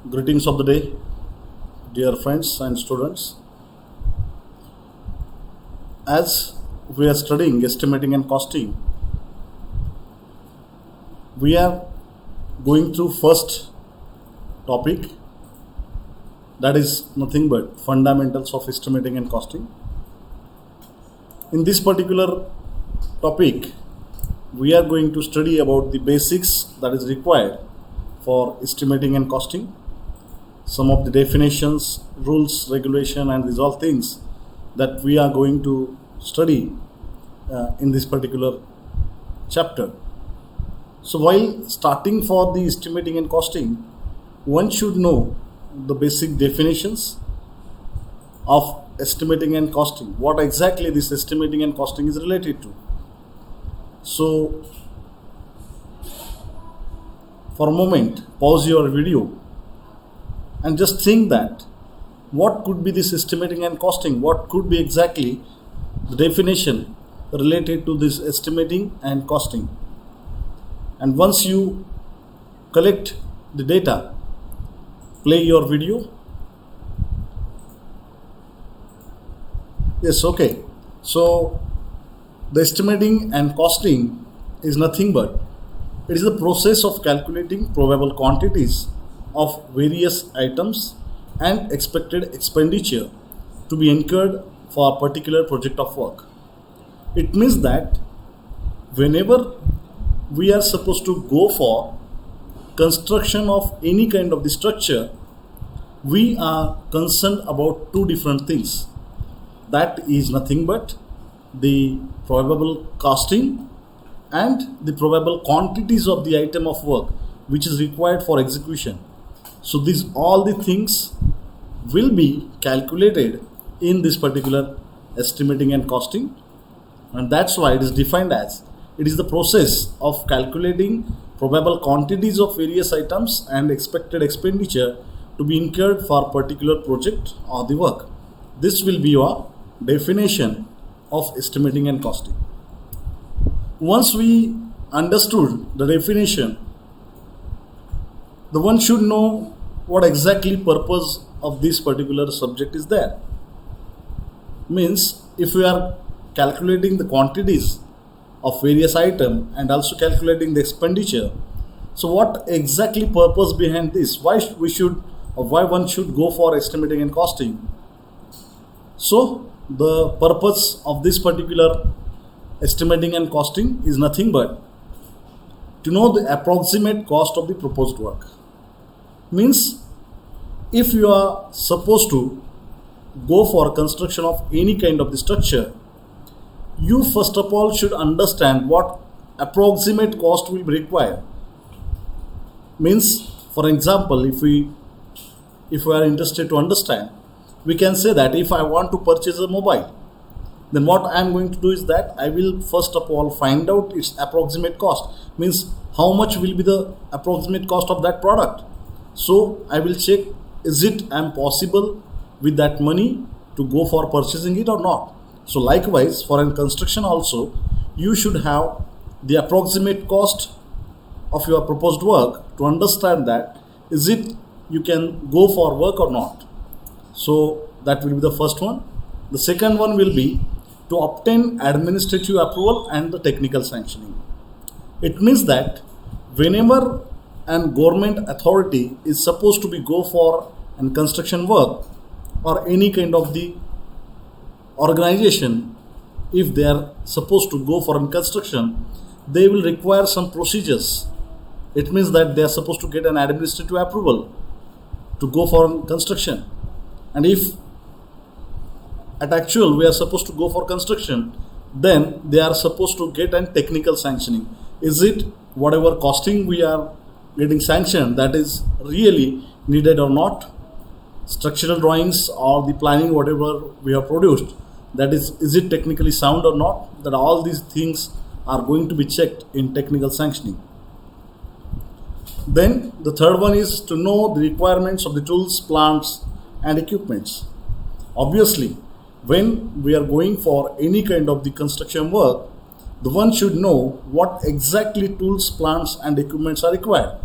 Greetings of the day, dear friends and students. As we are studying estimating and costing, we are going through first topic, that is nothing but fundamentals of estimating and costing. In this particular topic, we are going to study about the basics that is required for estimating and costing, some of the definitions, rules, regulation, and these all things that we are going to study in this particular chapter. So while starting for the estimating and costing, one should know the basic definitions of estimating and costing, what exactly this estimating and costing is related to. So for a moment, pause your video and just think that what could be this estimating and costing, what could be exactly the definition related to this estimating and costing. And once you collect the data, play your video. Yes, okay. So the estimating and costing is nothing but it is the process of calculating probable quantities of various items and expected expenditure to be incurred for a particular project of work. It means that whenever we are supposed to go for construction of any kind of the structure, we are concerned about two different things. That is nothing but the probable costing and the probable quantities of the item of work which is required for execution. So these all the things will be calculated in this particular estimating and costing, and that's why it is defined as it is the process of calculating probable quantities of various items and expected expenditure to be incurred for a particular project or the work. This will be your definition of estimating and costing. Once we understood the definition, the one should know what exactly purpose of this particular subject is there. Means if we are calculating the quantities of various items and also calculating the expenditure, so what exactly purpose behind this? Why we should or why one should go for estimating and costing? So the purpose of this particular estimating and costing is nothing but to know the approximate cost of the proposed work. Means if you are supposed to go for construction of any kind of the structure, you first of all should understand what approximate cost will be required. Means, for example, if we are interested to understand, we can say that if I want to purchase a mobile, then what I am going to do is that I will first of all find out its approximate cost. Means how much will be the approximate cost of that product. So I will check, is it possible with that money to go for purchasing it or not. So likewise for a construction also, you should have the approximate cost of your proposed work to understand that is it you can go for work or not. So that will be the first one. The second one will be to obtain administrative approval and the technical sanctioning. It means that whenever an government authority is supposed to be go for an construction work or any kind of the organization, if they are supposed to go for a construction, they will require some procedures. It means that they are supposed to get an administrative approval to go for construction, and if at actual we are supposed to go for construction, then they are supposed to get an technical sanctioning. Is it whatever costing we are getting sanctioned, that is really needed or not? Structural drawings or the planning whatever we have produced, that is it technically sound or not? That all these things are going to be checked in technical sanctioning. Then the third one is to know the requirements of the tools, plants and equipments. Obviously, when we are going for any kind of the construction work, the one should know what exactly tools, plants and equipments are required.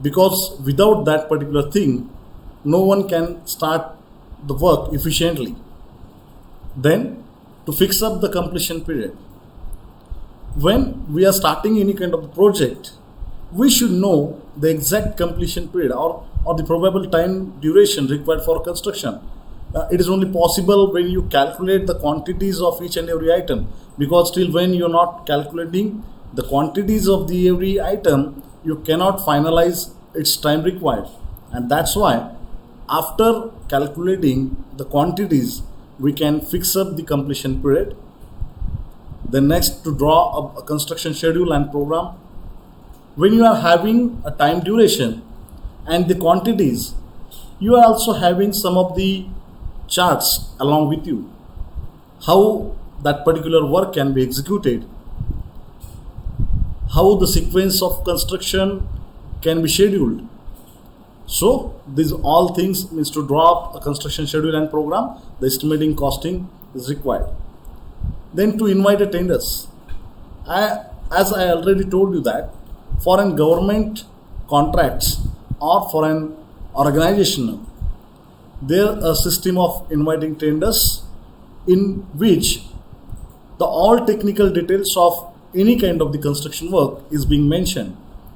because without that particular thing, no one can start the work efficiently. Then, to fix up the completion period, when we are starting any kind of project, we should know the exact completion period, or the probable time duration required for construction. It is only possible when you calculate the quantities of each and every item, because till when you are not calculating the quantities of the every item, you cannot finalize its time required. And that's why after calculating the quantities, we can fix up the completion period. Then next, to draw a construction schedule and program. When you are having a time duration and the quantities, you are also having some of the charts along with you, how that particular work can be executed, how the sequence of construction can be scheduled. So these all things means to draw up a construction schedule and program, the estimating costing is required. Then to invite a tenders. As I already told you that for an government contracts or for an organization, there a system of inviting tenders in which the all technical details of any kind of the construction work is being mentioned.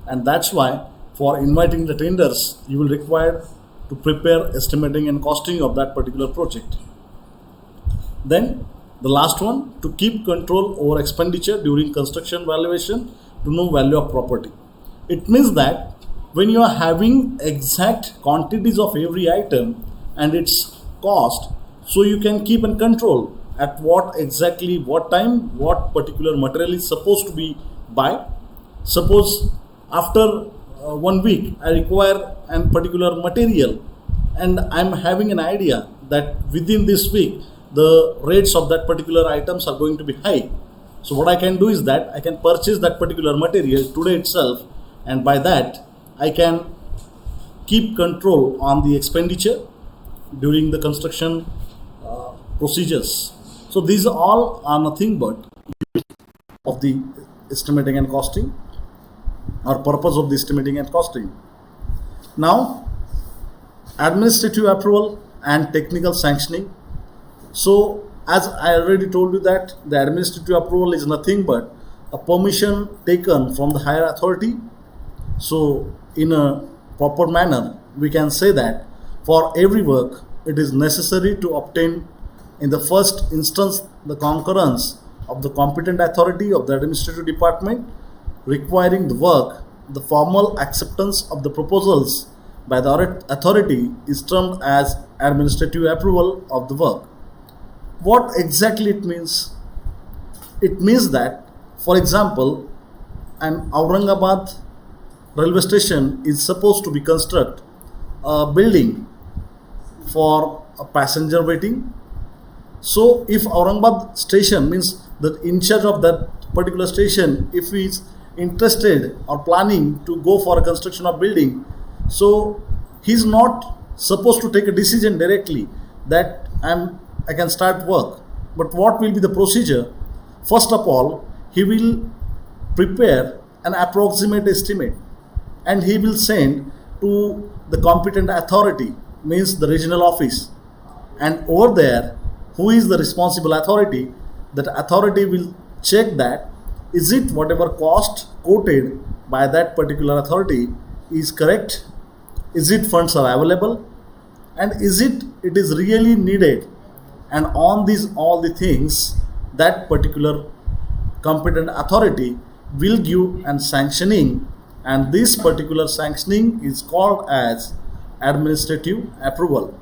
And that's why for inviting the tenders, you will require to prepare estimating and costing of that particular project. Then the last one, to keep control over expenditure during construction valuation to know value of property. It means that when you are having exact quantities of every item and its cost, so you can keep in control at what time, what particular material is supposed to be buy. Suppose after 1 week I require a particular material, and I'm having an idea that within this week the rates of that particular items are going to be high. So what I can do is that I can purchase that particular material today itself, and by that I can keep control on the expenditure during the construction procedures. So these all are nothing but of the estimating and costing, or purpose of the estimating and costing. Now, administrative approval and technical sanctioning. So as I already told you that the administrative approval is nothing but a permission taken from the higher authority. So in a proper manner, we can say that for every work, it is necessary to obtain in the first instance the concurrence of the competent authority of the administrative department requiring the work. The formal acceptance of the proposals by the authority is termed as administrative approval of the work. What exactly it means? It means that, for example, an Aurangabad railway station is supposed to be construct a building for a passenger waiting. So if Aurangabad station means the in charge of that particular station, if he is interested or planning to go for a construction of building, so he's not supposed to take a decision directly that I can start work. But what will be the procedure? First of all, he will prepare an approximate estimate and he will send to the competent authority, means the regional office. And over there, who is the responsible authority? That authority will check that is it whatever cost quoted by that particular authority is correct, is it funds are available, and is it is really needed. And on these all the things, that particular competent authority will give and sanctioning, and this particular sanctioning is called as administrative approval.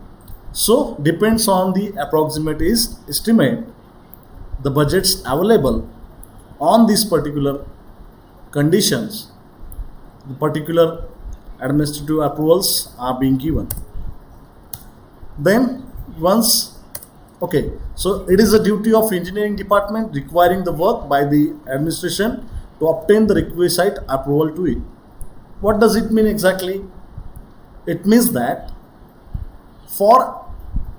So depends on the approximate estimate, the budgets available. On these particular conditions, the particular administrative approvals are being given. Then once, okay, so it is a duty of engineering department requiring the work by the administration to obtain the requisite approval to it. What does it mean exactly? It means that for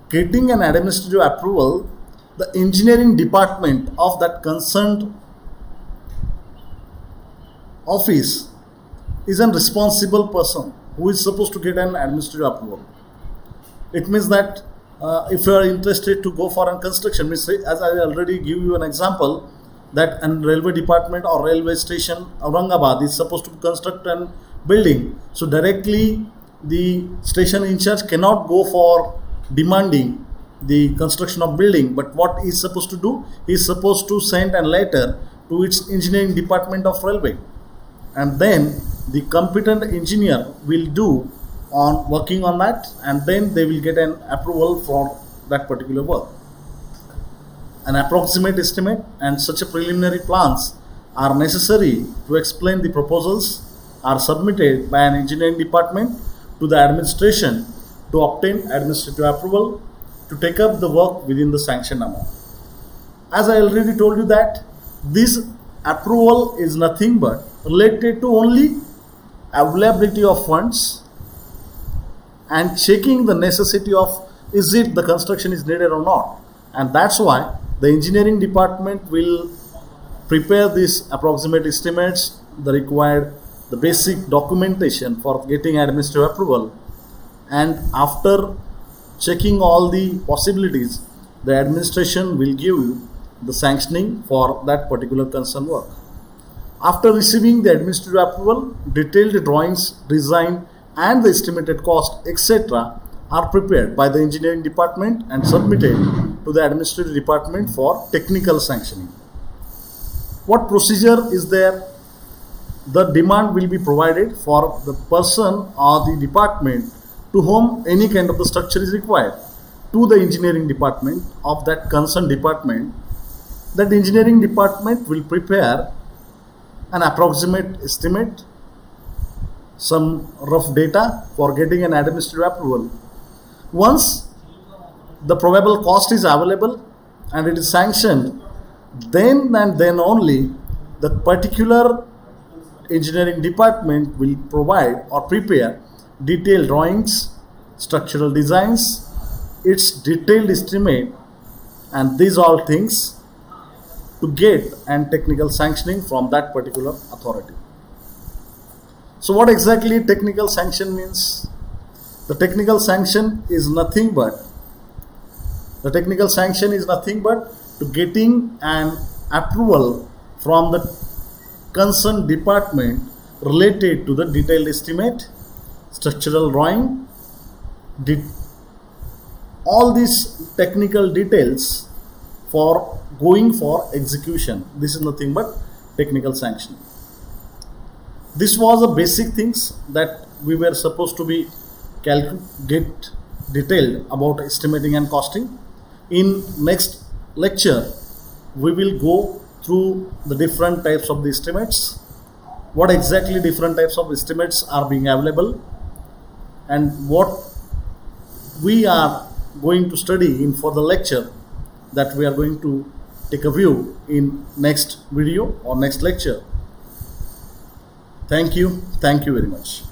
getting an administrative approval, the engineering department of that concerned office is a responsible person who is supposed to get an administrative approval. It means that if you are interested to go for a construction, means as I already give you an example, that a railway department or railway station Aurangabad is supposed to construct a building. So directly the station in charge cannot go for demanding the construction of building, but what he is supposed to do, he is supposed to send a letter to its engineering department of railway, and then the competent engineer will do on working on that, and then they will get an approval for that particular work. An approximate estimate and such a preliminary plans are necessary to explain the proposals are submitted by an engineering department to the administration to obtain administrative approval to take up the work within the sanctioned amount. As I already told you that this approval is nothing but related to only availability of funds and checking the necessity of is it the construction is needed or not, and that's why the engineering department will prepare these approximate estimates, the required, the basic documentation for getting administrative approval, and after checking all the possibilities, the administration will give you the sanctioning for that particular concern work. After receiving the administrative approval, detailed drawings, design and the estimated cost, etc. are prepared by the engineering department and submitted to the administrative department for technical sanctioning. What procedure is there? The demand will be provided for the person or the department to whom any kind of the structure is required, to the engineering department of that concerned department. That engineering department will prepare an approximate estimate, some rough data for getting an administrative approval. Once the probable cost is available and it is sanctioned, then and then only the particular engineering department will provide or prepare detailed drawings, structural designs, its detailed estimate, and these all things to get and technical sanctioning from that particular authority. So what exactly technical sanction means? The technical sanction is nothing but to getting an approval from the concerned department related to the detailed estimate, structural drawing, all these technical details for going for execution. This is nothing but technical sanction. This was the basic things that we were supposed to be get detailed about estimating and costing. In next lecture, we will go through the different types of the estimates, what exactly different types of estimates are being available, and what we are going to study in for the lecture that we are going to take a view in next video or next lecture. Thank you very much.